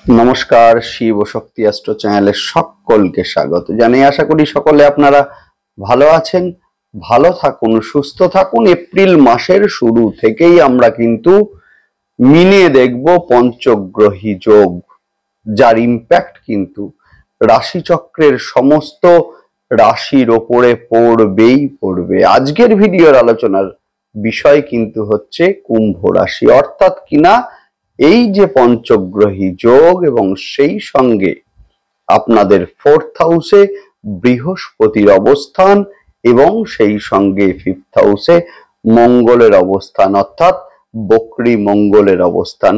নমস্কার, শিব ও শক্তি অ্যাস্ট্রো চ্যানেলে সকলকে স্বাগত জানাই। আশা করি সকলে আপনারা ভালো আছেন, ভালো থাকুন, সুস্থ থাকুন। এপ্রিল মাসের শুরু থেকেই আমরা কিন্তু মিনে দেখব পঞ্চগ্রহী যোগ, যার ইম্প্যাক্ট কিন্তু রাশিচক্রের সমস্ত রাশির ওপরে পড়বে। আজকের ভিডিওর আলোচনার বিষয় কিন্তু হচ্ছে কুম্ভ রাশি, অর্থাৎ কিনা এই যে পঞ্চগ্রহী যোগ এবং সেই সঙ্গে আপনাদের 4th হাউসে বৃহস্পতির অবস্থান এবং সেই সঙ্গে 5th হাউসে মঙ্গলের অবস্থান, অর্থাৎ বক্রী মঙ্গলের অবস্থান,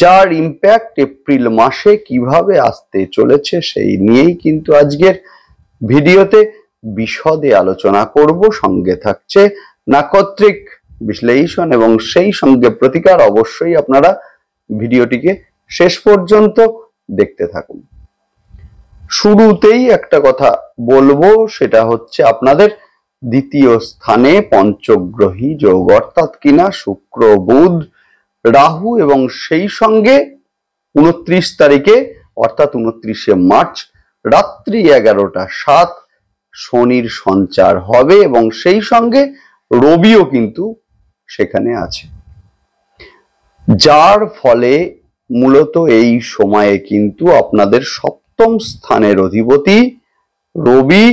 যার ইম্প্যাক্ট এপ্রিল মাসে কিভাবে আসতে চলেছে সেই নিয়েই কিন্তু আজকের ভিডিওতে বিশদে আলোচনা করব। সঙ্গে থাকছে নাক্ষত্রিক বিশ্লেষণ এবং সেই সঙ্গে প্রতিকার। অবশ্যই আপনারা ভিডিওটিকে শেষ পর্যন্ত দেখতে থাকুন। শুরুতেই একটা কথা বলবো, সেটা হচ্ছে আপনাদের দ্বিতীয় স্থানে পঞ্চগ্রহী যোগ, অর্থাৎ কিনা শুক্র, বুধ, রাহু এবং সেই সঙ্গে 29 তারিখে অর্থাৎ 29শে মার্চ রাত্রি 11:07 শনির সঞ্চার হবে এবং সেই সঙ্গে রবিও কিন্তু সেখানে আছে, যার ফলে মূলত এই সময়ে কিন্তু আপনাদের সপ্তম স্থানের অধিপতি রবি,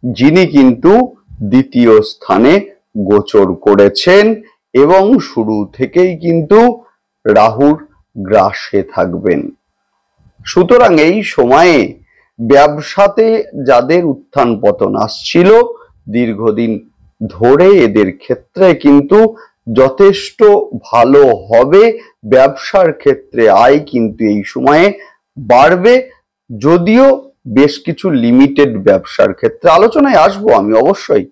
যিনি কিন্তু দ্বিতীয় স্থানে গোচর করেছেন এবং শুরু থেকেই কিন্তু রাহুর গ্রাসে থাকবেন। সুতরাং এই সময়ে ব্যবসাতে যাদের উত্থান পতন আসছিল দীর্ঘদিন ধরে, এদের ক্ষেত্রে কিন্তু যথেষ্ট ভালো হবে। ব্যবসার ক্ষেত্রে আয় কিন্তু এই সময়ে বাড়বে, যদিও বেশ কিছু লিমিটেড ব্যবসার ক্ষেত্রে আলোচনায় আসবো আমি, অবশ্যই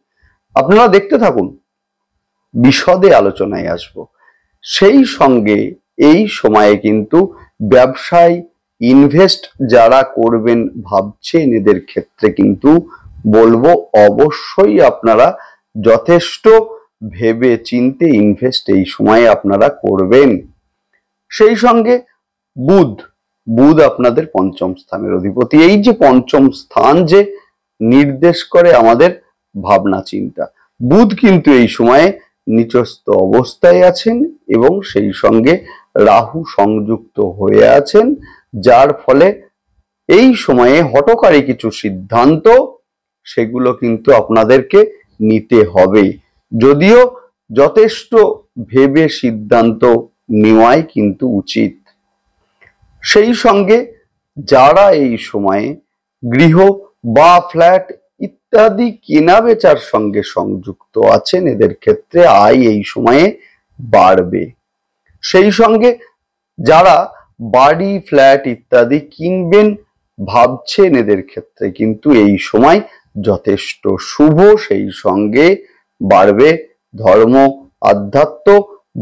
আপনারা দেখতে থাকুন, বিশদে আলোচনায় আসবো। সেই সঙ্গে এই সময়ে কিন্তু ব্যবসায় ইনভেস্ট যারা করবেন ভাবছেন, এদের ক্ষেত্রে কিন্তু বলবো অবশ্যই আপনারা যথেষ্ট ভেবে চিন্তে ইনভেস্ট এই সময়ে আপনারা করবেন। সেই সঙ্গে বুধ আপনাদের পঞ্চম স্থানের অধিপতি। এই যে পঞ্চম স্থান যে নির্দেশ করে আমাদের ভাবনা চিন্তা, বুধ কিন্তু এই সময়ে নিচস্থ অবস্থায় আছেন এবং সেই সঙ্গে রাহু সংযুক্ত হয়ে আছেন, যার ফলে এই সময়ে হঠকারী কিছু সিদ্ধান্ত সেগুলো কিন্তু আপনাদেরকে নিতে হবে, যদিও যথেষ্ট ভেবে সিদ্ধান্ত নেওয়াই কিন্তু উচিত। সেই সঙ্গে যারা এই সময়ে গৃহ বা ফ্ল্যাট ইত্যাদি কেনা বেচার সঙ্গে সংযুক্ত আছেন, এদের ক্ষেত্রে আয় এই সময়ে বাড়বে। সেই সঙ্গে যারা বাড়ি, ফ্ল্যাট ইত্যাদি কিনবেন ভাবছেন, এদের ক্ষেত্রে কিন্তু এই সময় যথেষ্ট শুভ। সেই সঙ্গে বাড়বে ধর্ম, আধ্যাত্ম,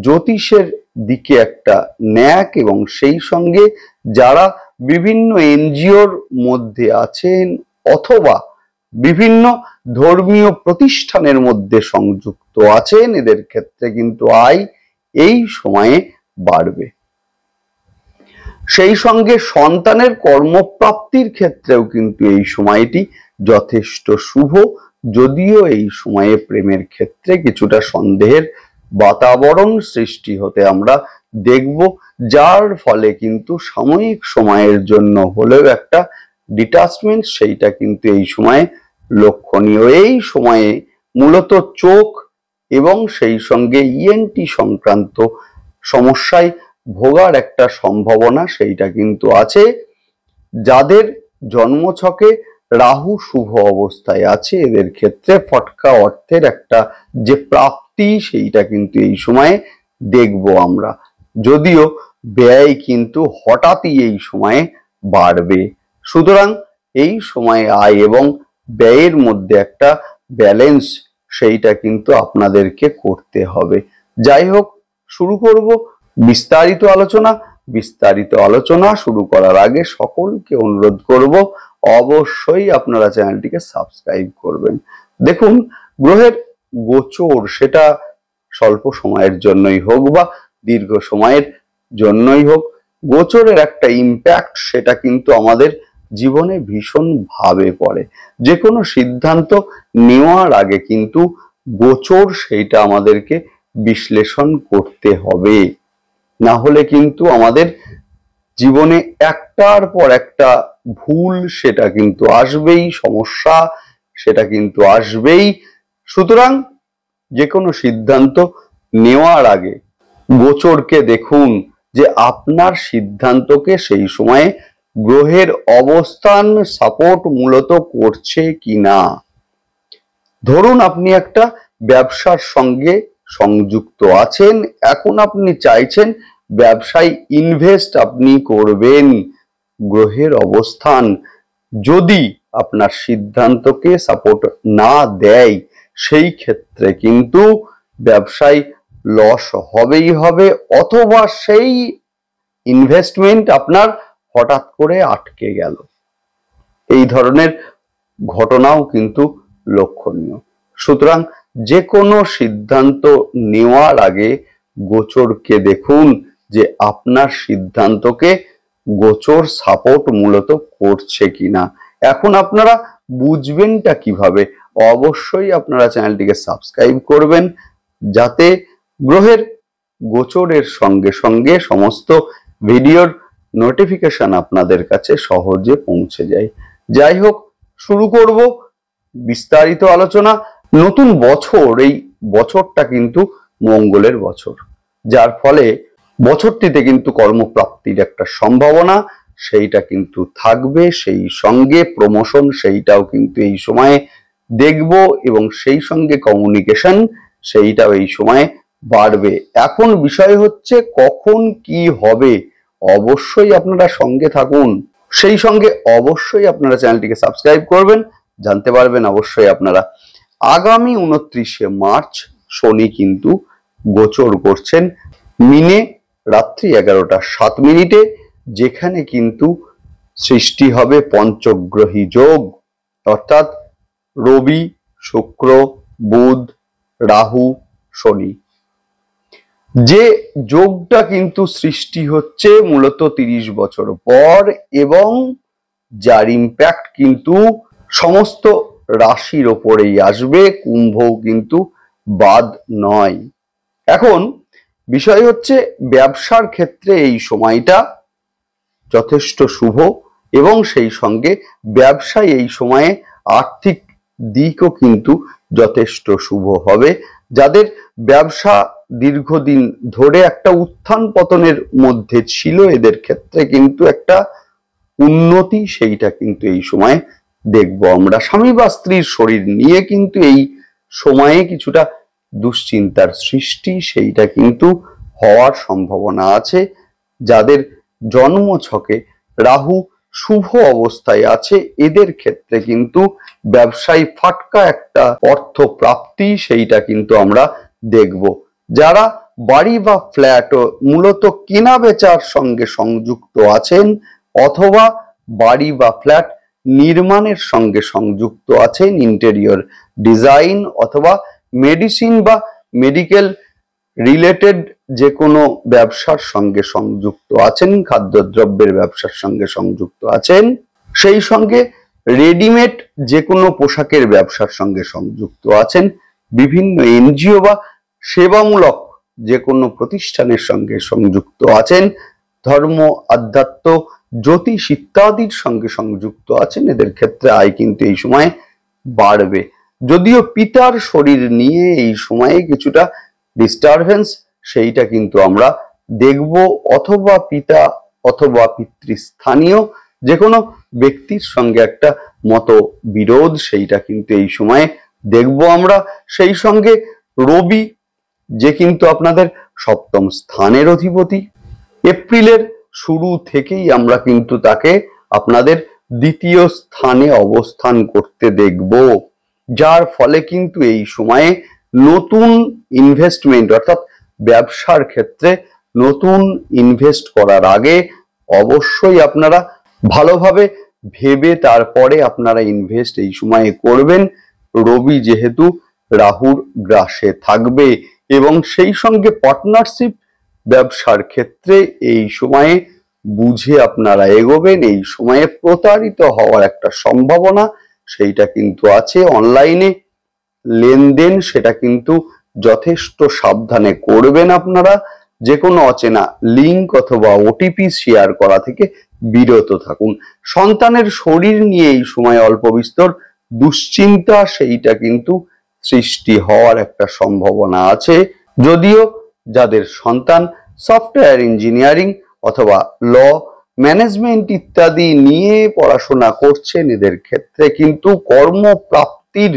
জ্যোতিষের দিকে একটা ন্যাক এবং সেই সঙ্গে যারা বিভিন্ন এনজিওর মধ্যে আছেন অথবা বিভিন্ন ধর্মীয় প্রতিষ্ঠানের মধ্যে সংযুক্ত আছেন, এদের ক্ষেত্রে কিন্তু আয় এই সময়ে বাড়বে। সেই সঙ্গে সন্তানের কর্মপ্রাপ্তির ক্ষেত্রেও কিন্তু এই সময়টি যথেষ্ট শুভ, যদিও এই সময়ে প্রেমের ক্ষেত্রে কিছুটা সন্দেহের বাতাবরণ সৃষ্টি হতে আমরা দেখব, যার ফলে কিন্তু সাময়িক সময়ের জন্য হলেও একটা ডিটাচমেন্ট সেইটা কিন্তু এই সময়ে লক্ষণীয়। এই সময়ে মূলত চোখ এবং সেই সঙ্গে ইএনটি সংক্রান্ত সমস্যায় ভোগার একটা সম্ভাবনা সেইটা কিন্তু আছে। যাদের জন্মছকে রাহু শুভ অবস্থায় আছে, এদের ক্ষেত্রে ফটকা অর্থের একটা যে প্রাপ্তি সেইটা কিন্তু এই সময়ে দেখব আমরা, যদিও ব্যয় কিন্তু হঠাৎই এই সময়ে বাড়বে। সুতরাং এই সময়ে আয় এবং ব্যয়ের মধ্যে একটা ব্যালেন্স সেইটা কিন্তু আপনাদেরকে করতে হবে। যাই হোক, শুরু করব বিস্তারিত আলোচনা শুরু করার আগে সকলকে অনুরোধ করব অবশ্যই আপনারা চ্যানেলটিকে সাবস্ক্রাইব করবেন। দেখুন, গ্রহের গোচর সেটা স্বল্প সময়ের জন্যই হোক বা দীর্ঘ সময়ের জন্যই হোক, গোচরের একটা ইম্প্যাক্ট সেটা কিন্তু আমাদের জীবনে ভীষণ ভাবে পড়ে। যে কোনো সিদ্ধান্ত নেওয়ার আগে কিন্তু গোচর সেইটা আমাদেরকে বিশ্লেষণ করতে হবে, না হলে কিন্তু আমাদের জীবনে একটার পর একটা ভুল সেটা কিন্তু আসবেই, সমস্যা সেটা কিন্তু আসবেই। সুতরাং যে কোনো সিদ্ধান্ত নেওয়ার আগে গোচরকে দেখুন যে আপনার সিদ্ধান্তকে সেই সময়ে গ্রহের অবস্থান সাপোর্ট মূলত করছে কিনা। ধরুন আপনি একটা ব্যবসার সঙ্গে সংযুক্ত আছেন, এখন আপনি চাইছেন ব্যবসায় ইনভেস্ট আপনি করবেন। গ্রহের অবস্থান যদি আপনার সিদ্ধান্তকে সাপোর্ট না দেয়, সেই ক্ষেত্রে কিন্তু ব্যবসায় লস হবেই হবে, অথবা সেই ইনভেস্টমেন্ট আপনার হঠাৎ করে আটকে গেল। এই ধরনের ঘটনাও কিন্তু লক্ষণীয়। সুতরাং যে কোনো সিদ্ধান্ত নেওয়ার আগে গোচরকে দেখুন যে আপনার সিদ্ধান্তকে গোচর সাপোর্ট মূলত করছে কিনা। এখন আপনারা বুঝবেনটা কিভাবে? অবশ্যই আপনারা চ্যানেলটিকে সাবস্ক্রাইব করবেন, যাতে গ্রহের গোচরের সঙ্গে সঙ্গে সমস্ত ভিডিওর নোটিফিকেশন আপনাদের কাছে সহজে পৌঁছে যায়। যাই হোক, শুরু করব বিস্তারিত আলোচনা। নতুন বছর, এই বছরটা কিন্তু মঙ্গলের বছর, যার ফলে বছরটিতে কিন্তু কর্মপ্রাপ্তির একটা সম্ভাবনা সেইটা কিন্তু থাকবে। সেই সঙ্গে প্রমোশন সেইটাও কিন্তু এই সময়ে দেখব, এবং সেই সঙ্গে কমিউনিকেশন সেইটাও এই সময়ে বাড়বে। এখন বিষয় হচ্ছে কখন কি হবে, অবশ্যই আপনারা সঙ্গে থাকুন। সেই সঙ্গে অবশ্যই আপনারা চ্যানেলটিকে সাবস্ক্রাইব করবেন, জানতে পারবেন অবশ্যই আপনারা। আগামী 29শে মার্চ শনি কিন্তু গোচর করছেন মিনে রাত্রি 11টা 7 মিনিটে, যেখানে কিন্তু সৃষ্টি হবে পঞ্চগ্রহী যোগ, অর্থাৎ রবি, শুক্র, বুধ, রাহু, শনি। যে যোগটা কিন্তু সৃষ্টি হচ্ছে মূলত 30 বছর পর, এবং যার ইম্প্যাক্ট কিন্তু সমস্ত রাশির ওপরেই আসবে, কুম্ভও কিন্তু বাদ নয়। এখন বিষয় হচ্ছে ব্যবসার ক্ষেত্রে এই সময়টা যথেষ্ট শুভ, এবং সেই সঙ্গে ব্যবসায় এই সময়ে আর্থিক দিকও কিন্তু যথেষ্ট শুভ হবে। যাদের ব্যবসা দীর্ঘদিন ধরে একটা উত্থান পতনের মধ্যে ছিল, এদের ক্ষেত্রে কিন্তু একটা উন্নতি সেইটা কিন্তু এই সময়ে দেখবো আমরা। স্বামী বা স্ত্রীর শরীর নিয়ে কিন্তু এই সময়ে কিছুটা দুশ্চিন্তার সৃষ্টি সেইটা কিন্তু হওয়ার সম্ভাবনা আছে। যাদের জন্ম ছকে রাহু শুভ অবস্থায় আছে, এদের ক্ষেত্রে কিন্তু ব্যবসায় ফাটকা একটা অর্থ প্রাপ্তি সেইটা কিন্তু আমরা দেখব। যারা বাড়ি বা ফ্ল্যাট মূলত কেনা বেচার সঙ্গে সংযুক্ত আছেন, অথবা বাড়ি বা ফ্ল্যাট নির্মাণের সঙ্গে সংযুক্ত আছেন, ইন্টেরিয়র ডিজাইন অথবা মেডিসিন বা মেডিকেল রিলেটেড যে কোনো ব্যবসার সঙ্গে সংযুক্ত আছেন, খাদ্যদ্রব্যের ব্যবসার সঙ্গে সংযুক্ত আছেন, সেই সঙ্গে রেডিমেড যে কোনো পোশাকের ব্যবসার সঙ্গে সংযুক্ত আছেন, বিভিন্ন এনজিও বা সেবামূলক যে কোনো প্রতিষ্ঠানের সঙ্গে সংযুক্ত আছেন, ধর্ম, আধ্যাত্ম, জ্যোতিষ ইত্যাদির সঙ্গে সংযুক্ত আছেন, এদের ক্ষেত্রে আয় কিন্তু এই সময় বাড়বে। যদিও পিতার শরীর নিয়ে এই সময়ে কিছুটা ডিস্টারবেন্স সেইটা কিন্তু আমরা দেখব, অথবা পিতা অথবা পিতৃস্থানীয় যে কোনো ব্যক্তির সঙ্গে একটা মতবিরোধ সেইটা কিন্তু এই সময়ে দেখব আমরা। সেই সঙ্গে রবি, যে কিন্তু আপনাদের সপ্তম স্থানের অধিপতি, এপ্রিলের শুরু থেকেই আমরা কিন্তু তাকে আপনাদের দ্বিতীয় স্থানে অবস্থান করতে দেখব, যার ফলে কিন্তু এই সময়ে নতুন ইনভেস্টমেন্ট, অর্থাৎ ব্যবসার ক্ষেত্রে নতুন ইনভেস্ট করার আগে অবশ্যই আপনারা ভালোভাবে ভেবে তারপরে আপনারা ইনভেস্ট এই সময়ে করবেন। রবি যেহেতু রাহুর গ্রাসে থাকবে, এবং সেই সঙ্গে পার্টনারশিপ ব্যবসার ক্ষেত্রে এই সময়ে বুঝে আপনারা এগোবেন। এই সময়ে প্রতারিত হওয়ার একটা সম্ভাবনা সেইটা কিন্তু আছে। অনলাইনে লেনদেন সেটা কিন্তু যথেষ্ট সাবধানে করবেন আপনারা। যে কোনো অচেনা লিঙ্ক অথবা ওটিপি শেয়ার করা থেকে বিরত থাকুন। সন্তানের শরীর নিয়ে এই সময় অল্প বিস্তর দুশ্চিন্তা সেইটা কিন্তু সৃষ্টি হওয়ার একটা সম্ভাবনা আছে। যদিও যাদের সন্তান সফটওয়্যার ইঞ্জিনিয়ারিং অথবা ল, ম্যানেজমেন্ট ইত্যাদি নিয়ে পড়াশোনা করছেন, এদের ক্ষেত্রে কিন্তু কর্মপ্রাপ্তির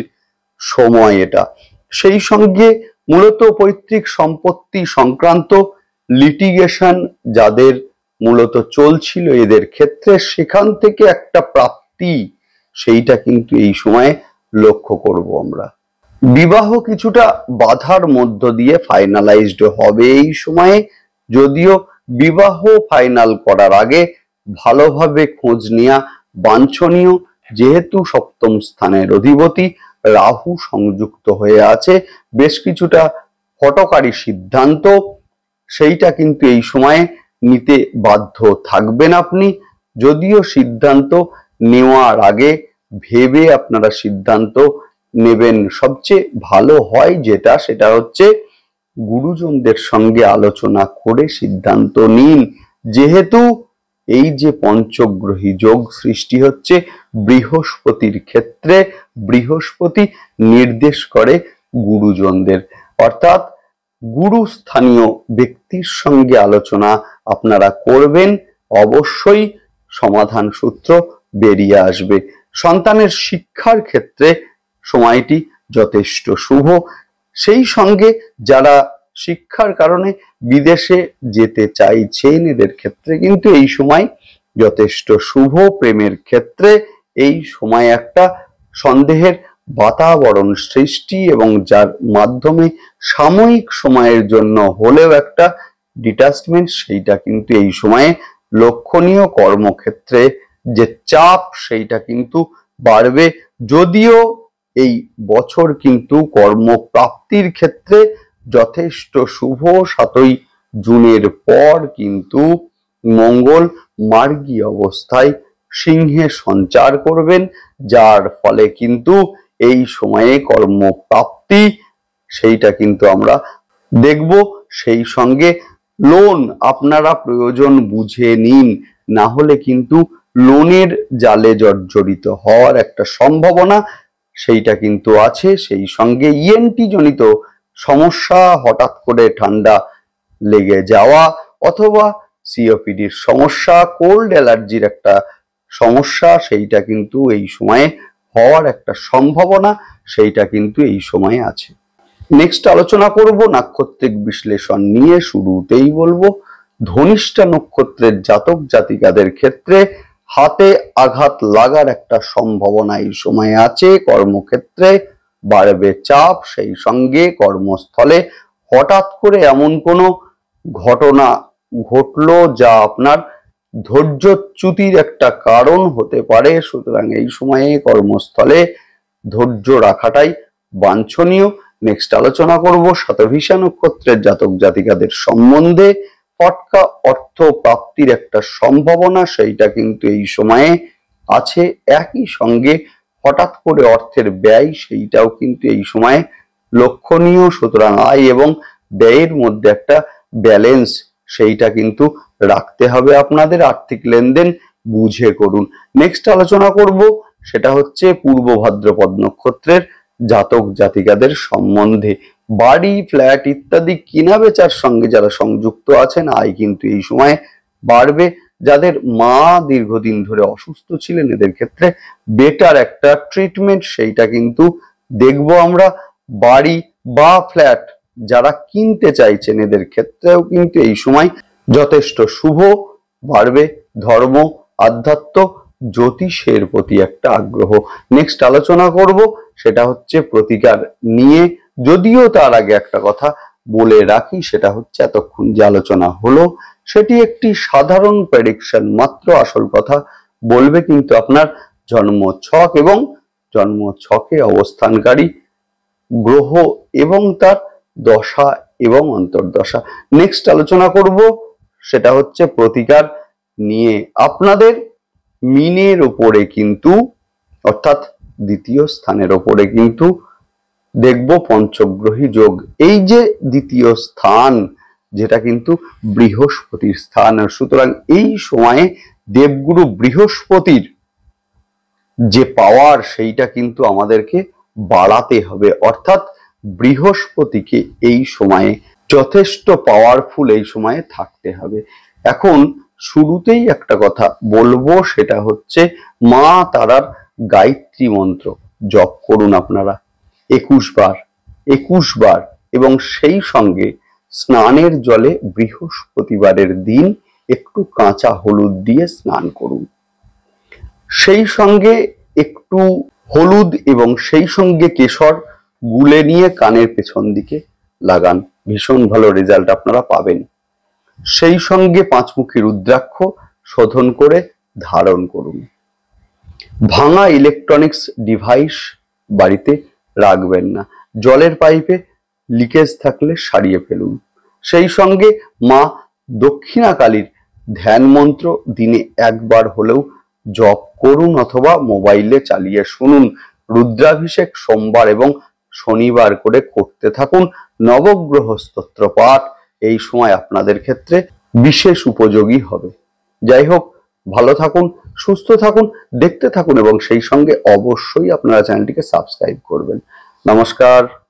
সময় এটা। সেই সঙ্গে মূলত পৈতৃক সম্পত্তি সংক্রান্ত লিটিগেশন যাদের মূলত চলছিল, এদের ক্ষেত্রে সেখান থেকে একটা প্রাপ্তি সেইটা কিন্তু এই সময়ে লক্ষ্য করব আমরা। বিবাহ কিছুটা বাধার মধ্য দিয়ে ফাইনালাইজড হবে এই সময়ে। যদিও বিবাহ ফাইনাল করার আগে ভালোভাবে খোঁজ নেওয়া বাঞ্ছনীয়, যেহেতু সপ্তম স্থানের অধিপতি রাহু সংযুক্ত হয়ে আছে। বেশ কিছুটা হঠকারী সিদ্ধান্ত সেইটা কিন্তু এই সময়ে নিতে বাধ্য থাকবেন আপনি। যদিও সিদ্ধান্ত নেওয়ার আগে ভেবে আপনারা সিদ্ধান্ত নেবেন, সবচেয়ে ভালো হয় যেটা, সেটা হচ্ছে গুরুজনদের সঙ্গে আলোচনা করে সিদ্ধান্ত নিন। যেহেতু এই যে পঞ্চগ্রহী যোগ সৃষ্টি হচ্ছে বৃহস্পতির ক্ষেত্রে, বৃহস্পতি নির্দেশ করে গুরুজনদের, অর্থাৎ গুরুস্থানীয় ব্যক্তির সঙ্গে আলোচনা আপনারা করবেন। অবশ্যই সমাধান সূত্র বেরিয়ে আসবে। সন্তানের শিক্ষার ক্ষেত্রে সময়টি যথেষ্ট শুভ। সেই সঙ্গে যারা শিক্ষার কারণে বিদেশে যেতে চাইছেন, এদের ক্ষেত্রে কিন্তু এই সময় যথেষ্ট শুভ। প্রেমের ক্ষেত্রে এই সময় একটা সন্দেহের বাতাবরণ সৃষ্টি এবং যার মাধ্যমে সাময়িক সময়ের জন্য হলেও একটা ডিটাচমেন্ট সেইটা কিন্তু এই সময়ে লক্ষণীয়। কর্মক্ষেত্রে যে চাপ সেইটা কিন্তু বাড়বে। যদিও এই বছর কিন্তু কর্মপ্রাপ্তির ক্ষেত্রে যথেষ্ট শুভ। 7ই জুনের পর কিন্তু মঙ্গল মার্গী অবস্থায় সিংহে সঞ্চার করবেন, যার ফলে কিন্তু এই সময়ে কর্মপ্রাপ্তি সেইটা কিন্তু আমরা দেখব। সেই সঙ্গে লোন আপনারা প্রয়োজন বুঝে নিন, না হলে কিন্তু লোনের জালে জর্জরিত হওয়ার একটা সম্ভাবনা সেইটা কিন্তু আছে। সেই সঙ্গে ইএনটি জনিত সমস্যা, হঠাৎ করে ঠান্ডা লেগে যাওয়া অথবা সিওপিডির সমস্যা, কোল্ড অ্যালার্জির একটা সমস্যা সেইটা কিন্তু এই সময়ে হওয়ার একটা সম্ভাবনা সেইটা কিন্তু এই সময়ে আছে। নেক্সট আলোচনা করব নাক্ষত্রিক বিশ্লেষণ নিয়ে। শুরুতেই বলবো ধনিষ্ঠা নক্ষত্রের জাতক জাতিকাদের ক্ষেত্রে হাতে আঘাত লাগার একটা সম্ভাবনা এই সময়ে আছে। কর্মক্ষেত্রে বাড়বে চাপ, সেই সঙ্গে কর্মস্থলে হঠাৎ করে এমন ঘটনা ঘটলো যা আপনার ধৈর্যচ্যুতির একটা কারণ হতে পারে। সুতরাং এই সময়ে কর্মস্থলে ধৈর্য রাখাটাই বাঞ্ছনীয়। নেক্সট আলোচনা করব শতভিষা নক্ষত্রের জাতক জাতিকাদের সম্বন্ধে। ফটকা অর্থ প্রাপ্তির একটা সম্ভাবনা সেইটা কিন্তু এই সময়ে আছে। একই সঙ্গে হঠাৎ করে অর্থের ব্যয় সেইটাও কিন্তু এই সময়ে লক্ষণীয়। সুতরাং আয় এবং ব্যয়ের মধ্যে একটা ব্যালেন্স সেইটা কিন্তু রাখতে হবে আপনাদের। আর্থিক লেনদেন বুঝে করুন। নেক্সট আলোচনা করব সেটা হচ্ছে পূর্ব ভাদ্রপদ নক্ষত্রের জাতক জাতিকাদের সম্বন্ধে। বাড়ি, ফ্ল্যাট ইত্যাদি কিনা বেচার সঙ্গে যারা সংযুক্ত আছেন, আয় কিন্তু এই সময় বাড়বে। যাদের মা দীর্ঘদিন ধরে অসুস্থ ছিলেন, এদের ক্ষেত্রে বেটার একটা ট্রিটমেন্ট সেইটা কিন্তু দেখব আমরা। বাড়ি বা ফ্ল্যাট যারা কিনতে চাইছেন, এদের ক্ষেত্রেও কিন্তু এই সময় যথেষ্ট শুভ। বাড়বে ধর্ম, আধ্যাত্ম, জ্যোতিষের প্রতি একটা আগ্রহ। নেক্সট আলোচনা করব সেটা হচ্ছে প্রতিকার নিয়ে। যদিও তার আগে একটা কথা বলে রাখি, সেটা হচ্ছে এতক্ষণ যে আলোচনা হলো সেটি একটি সাধারণ প্রেডিকশন মাত্র। আসল কথা বলবে কিন্তু আপনার জন্ম ছক এবং জন্ম ছকে অবস্থানকারী গ্রহ এবং তার দশা এবং অন্তর্দশা। নেক্সট আলোচনা করব সেটা হচ্ছে প্রতিকার নিয়ে আপনাদের মিনের ওপরে কিন্তু অর্থাৎ দ্বিতীয় স্থানের ওপরে কিন্তু দেখব পঞ্চগ্রহী যোগ। এই যে দ্বিতীয় স্থান, যেটা কিন্তু বৃহস্পতির স্থান, সুতরাং এই সময়ে দেবগুরু বৃহস্পতির যে পাওয়ার সেইটা কিন্তু আমাদেরকে বাড়াতে হবে, অর্থাৎ বৃহস্পতিকে এই সময়ে যথেষ্ট পাওয়ারফুল এই সময়ে থাকতে হবে। এখন শুরুতেই একটা কথা বলবো, সেটা হচ্ছে মা তারার গায়ত্রী মন্ত্র জপ করুন আপনারা 21 বার এবং সেই সঙ্গে স্নানের জলে বৃহস্পতিবারের দিন একটু কাঁচা হলুদ দিয়ে স্নান করুন। সেই সঙ্গে একটু হলুদ এবং সেই সঙ্গে কেশর গুলে নিয়ে কানের পেছন দিকে লাগান, ভীষণ ভালো রেজাল্ট আপনারা পাবেন। সেই সঙ্গে পাঁচমুখী রুদ্রাক্ষ শোধন করে ধারণ করুন। ভাঙা ইলেকট্রনিক্স ডিভাইস বাড়িতে রাখবেন না, জলের পাইপে লিকেজ থাকলে সারিয়ে ফেলুন। সেই সঙ্গে মা দক্ষিণাকালীর ধ্যান মন্ত্র দিনে একবার হলেও জপ করুন অথবা মোবাইলে চালিয়ে শুনুন। রুদ্রাভিষেক সোমবার এবং শনিবার করে করতে থাকুন। নবগ্রহ স্তোত্র পাঠ এই সময় আপনাদের ক্ষেত্রে বিশেষ উপযোগী হবে। যাই হোক, ভালো থাকুন, সুস্থ থাকুন, দেখতে থাকুন এবং সেই সঙ্গে অবশ্যই আপনারা চ্যানেলটিকে সাবস্ক্রাইব করবেন। নমস্কার।